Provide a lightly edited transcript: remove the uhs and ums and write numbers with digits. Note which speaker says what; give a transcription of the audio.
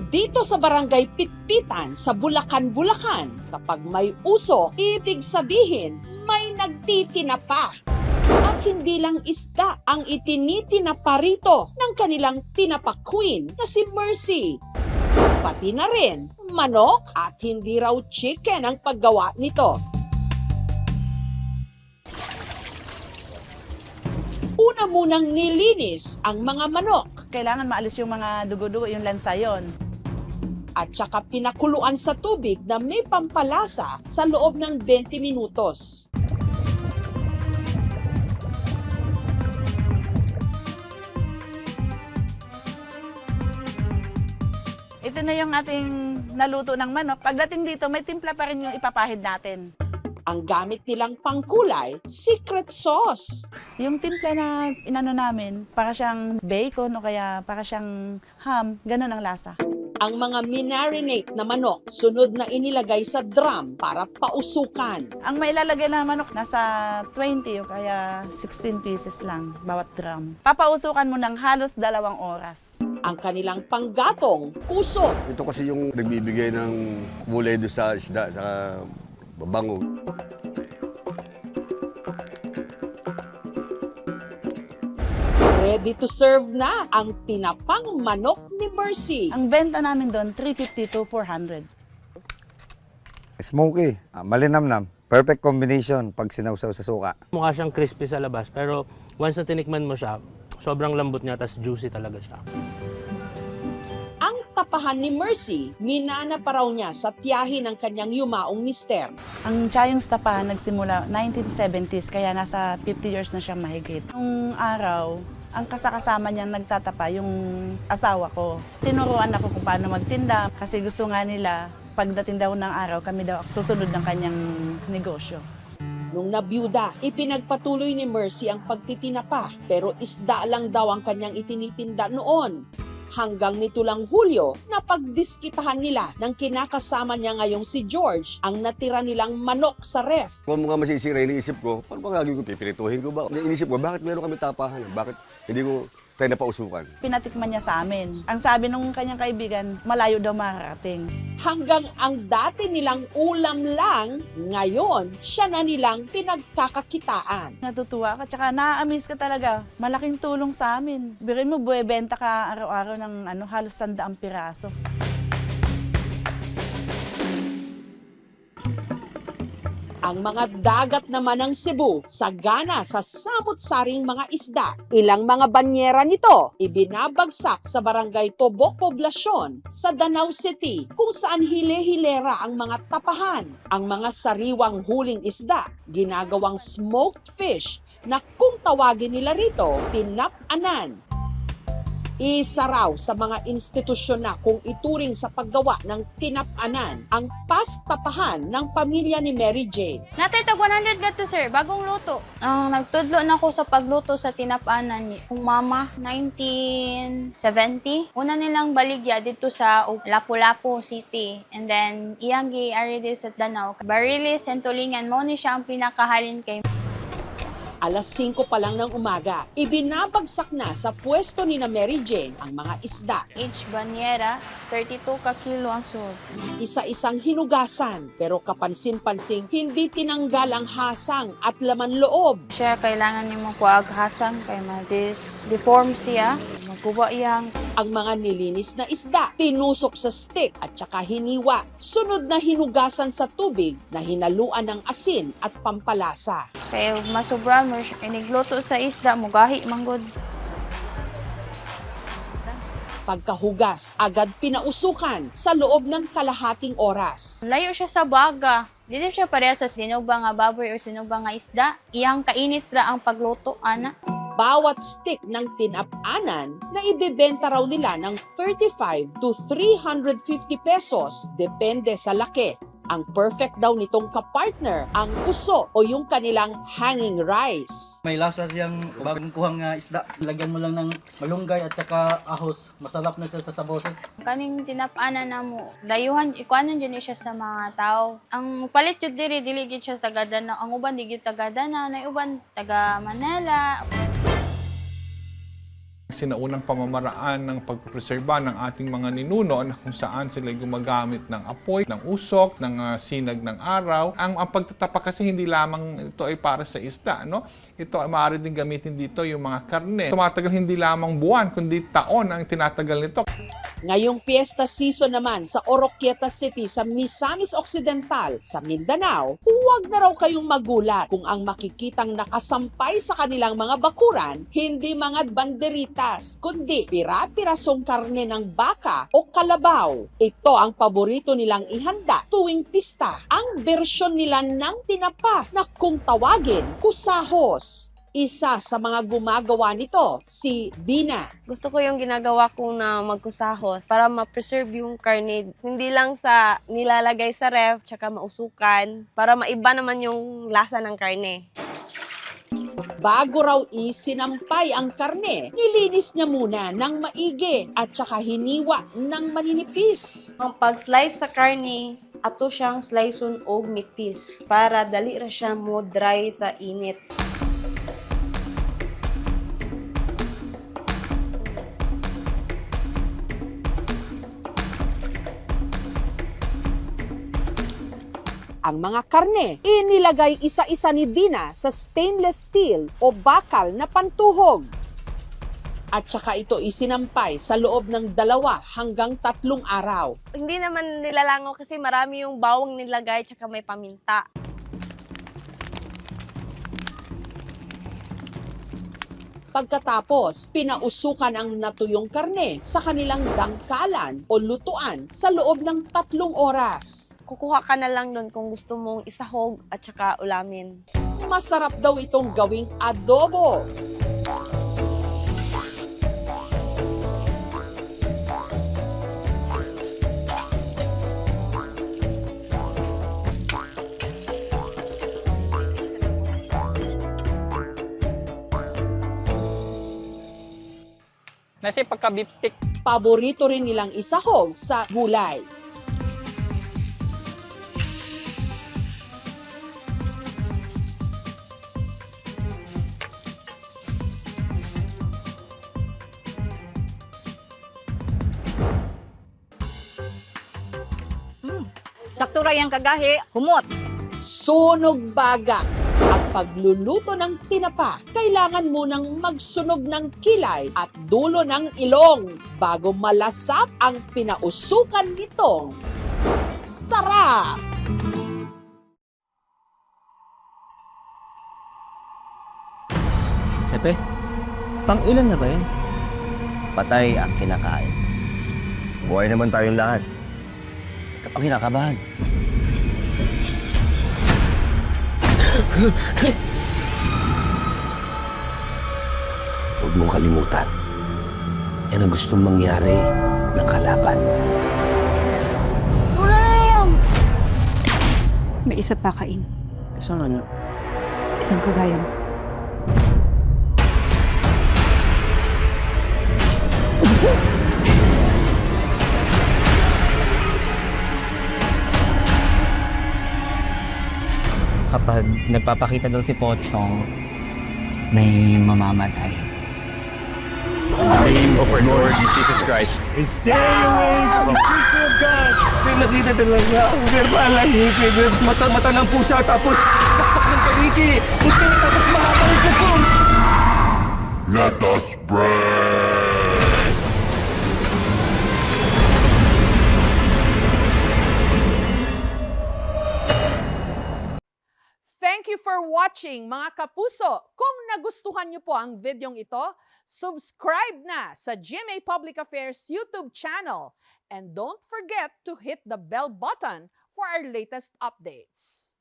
Speaker 1: Dito sa Barangay Pitpitan sa Bulacan, Bulacan, kapag may uso, ibig sabihin may nagtitinapa. At hindi lang isda ang itinitinapa rito ng kanilang tinapa queen na si Mercy. Pati na rin manok at hindi raw chicken ang paggawa nito. Una munang nilinis ang mga manok.
Speaker 2: Kailangan maalis yung mga dugo-dugo, yung lansayon.
Speaker 1: At saka pinakuluan sa tubig na may pampalasa sa loob ng 20 minutos.
Speaker 2: Ito na yung ating naluto ng manok. Pagdating dito, may timpla pa rin yung ipapahid natin.
Speaker 1: Ang gamit nilang pangkulay, secret sauce.
Speaker 2: Yung timpla na inano namin, para siyang bacon o kaya para siyang ham, ganun ang lasa.
Speaker 1: Ang mga minarinate na manok, sunod na inilagay sa drum para pausukan.
Speaker 2: Ang mailalagay na manok, nasa 20 o kaya 16 pieces lang bawat drum. Papausukan mo ng halos 2 oras.
Speaker 1: Ang kanilang panggatong, puso.
Speaker 3: Ito kasi yung nagbibigay ng kulay doon sa isda, sa babango.
Speaker 1: Ready to serve na ang tinapang manok ni Mercy.
Speaker 2: Ang benta namin doon, 350 to 400.
Speaker 4: Smoky, malinamnam. Perfect combination pag sinawsaw sa suka.
Speaker 5: Mukha siyang crispy sa labas, pero once na tinikman mo siya, sobrang lambot niya, tas juicy talaga siya.
Speaker 1: Ang tapahan ni Mercy, minana pa raw niya sa tiyahin ng kanyang yumaong mister.
Speaker 2: Ang Chayong Tapahan nagsimula 1970s, kaya nasa 50 years na siyang mahigit. Nung araw, ang kasakasama niyang nagtatapa, yung asawa ko. Tinuruan ako kung paano magtinda kasi gusto nga nila, pagdating daw ng araw, kami daw susunod ng kanyang negosyo.
Speaker 1: Nung nabiyuda, ipinagpatuloy ni Mercy ang pagtitinapa, pero isda lang daw ang kanyang itinitinda noon. Hanggang nito lang Hulyo, napagdiskitahan nila ng kinakasama niya ngayong si George ang natira nilang manok sa ref.
Speaker 3: Kung mga masisira, iniisip ko, paano ba gagawin ko? Pipirituhin ko ba? Iniisip ko, bakit meron kami tapahan? Bakit hindi ko tayo napausukan?
Speaker 2: Pinatikman niya sa amin. Ang sabi nung kanyang kaibigan, malayo daw makarating.
Speaker 1: Hanggang ang dati nilang ulam lang, ngayon siya na nilang pinagkakakitaan.
Speaker 2: Natutuwa ka, tsaka na-amaze ka talaga. Malaking tulong sa amin. Birin mo, buwebenta ka araw-araw ng halos 100 piraso.
Speaker 1: Ang mga dagat naman ng Cebu, sagana sa samut-saring mga isda. Ilang mga banyera nito, ibinabagsak sa barangay Tobok Poblasyon sa Danau City, kung saan hile-hilera ang mga tapahan. Ang mga sariwang huling isda, ginagawang smoked fish, na kung tawagin nila rito, tinap-anan. Isa raw sa mga institusyon na kung ituring sa paggawa ng tinap-anan ang pastapahan ng pamilya ni Mary Jane.
Speaker 6: Natay tag 100 gato sir, bagong luto. Ang nagtudlo na ako sa pagluto sa tinapanan ni kung mama 1970. Una nilang baligya dito sa Lapu-Lapu City. And then iyang gi-ari sa Danau. Barilis and Tulingan mo ni siya ang pinakahalin kay
Speaker 1: Alas 5 pa lang ng umaga, ibinabagsak na sa pwesto ni na Mary Jane ang mga isda.
Speaker 6: each banyera, 32 ka kilo ang sud.
Speaker 1: Isa-isang hinugasan, pero kapansin-pansing hindi tinanggal ang hasang at laman loob.
Speaker 6: Siya kailangan niyo magkuaghasang kay ma-deform siya. Magkuha iyang
Speaker 1: Ang mga nilinis na isda, tinusok sa stick at saka hiniwa. Sunod na hinugasan sa tubig na hinaluan ng asin at pampalasa.
Speaker 6: kay masubra mo inigluto sa isda mugahi manggod.
Speaker 1: Pagkahugas, agad pinausukan sa loob ng kalahating oras.
Speaker 6: Layo siya sa baga. Dili siya pareha sa sinuba nga baboy o sinuba nga isda. Iyang kainit ra ang pagluto ana.
Speaker 1: Bawat stick ng tinap-anan na ibebenta raw nila ng 35 to 350 pesos depende sa laki. Ang perfect daw nitong kapartner, ang uso o yung kanilang hanging rice.
Speaker 7: May lasa siyang bagong kuhang isda. Lagyan mo lang ng malunggay at saka ahos. Masarap na siya sa sabaw.
Speaker 6: Kaning tinap-anan na mo, dayuhan, ikuanan dyan siya sa mga tao. Ang palit yun diri, dili yun siya sa taga Danau. Ang uban, di yun taga Danau. Na uban, taga Manila.
Speaker 8: sinaunang pamamaraan ng pagpreserba ng ating mga ninuno na kung saan sila gumagamit ng apoy, ng usok, ng sinag ng araw. Ang pagtatapa kasi hindi lamang ito ay para sa isda, no? Ito ay maaari din gamitin dito yung mga karne. Tumatagal hindi lamang buwan, kundi taon ang tinatagal nito.
Speaker 1: Ngayong fiesta season naman sa Oroquieta City sa Misamis Occidental sa Mindanao, huwag na raw kayong magulat kung ang makikitang nakasampay sa kanilang mga bakuran, hindi mga banderitas, kundi pira-pirasong karne ng baka o kalabaw. Ito ang paborito nilang ihanda tuwing pista. Ang bersyon nila ng tinapa na kung tawagin, kusahos. Isa sa mga gumagawa nito, si Bina.
Speaker 9: Gusto ko yung ginagawa ko na magkusahos para ma-preserve yung karne. Hindi lang sa nilalagay sa ref, tsaka mausukan, para maiba naman yung lasa ng karne.
Speaker 1: Bago raw isinampay ang karne, nilinis niya muna ng maigi at tsaka hiniwa ng maninipis.
Speaker 9: Ang pag-slice sa karne, ato siyang sliceon og nipis para dali ra siya mo dry sa init.
Speaker 1: Ang mga karne, inilagay isa-isa ni Dina sa stainless steel o bakal na pantuhog. At saka ito isinampay sa loob ng 2 hanggang 3 araw.
Speaker 9: Hindi naman nilalangaw kasi marami yung bawang nilagay tsaka may paminta.
Speaker 1: Pagkatapos, pinausukan ang natuyong karne sa kanilang dangkalan o lutuan sa loob ng 3 oras.
Speaker 9: Kukuha ka na lang doon kung gusto mong isahog at saka ulamin.
Speaker 1: Masarap daw itong gawing adobo.
Speaker 10: Nasi pagka beef stick.
Speaker 1: Paborito rin nilang isahog sa gulay.
Speaker 9: Sakto ra yang kagahi, humot.
Speaker 1: Sunog baga. At pagluluto ng tinapa, kailangan munang magsunog ng kilay at dulo ng ilong bago malasap ang pinausukan nitong sarap!
Speaker 11: Epe, pang ilan na ba yan?
Speaker 12: Patay ang kinakain.
Speaker 3: Buhay naman tayong lahat.
Speaker 12: Kapag kinakabahan.
Speaker 13: Huwag mong kalimutan. Yan ang gustong mangyari ng kalaban.
Speaker 14: May isa pa kain.
Speaker 11: Isang ano?
Speaker 14: Isang kagaya mo.
Speaker 12: Kapag nagpapakita daw si Pochong, may mamamatay.
Speaker 13: In the name of our Lord Jesus Christ.
Speaker 15: Stay away from the people of God.
Speaker 13: May nakita talaga ang verbal ang hipid. Mata ng pusa tapos takpak ng paniki. Buti tapos mahaba ng pupong.
Speaker 15: Let us pray.
Speaker 1: Thank you for watching mga kapuso. Kung nagustuhan niyo po ang videong ito, subscribe na sa GMA Public Affairs YouTube channel. And don't forget to hit the bell button for our latest updates.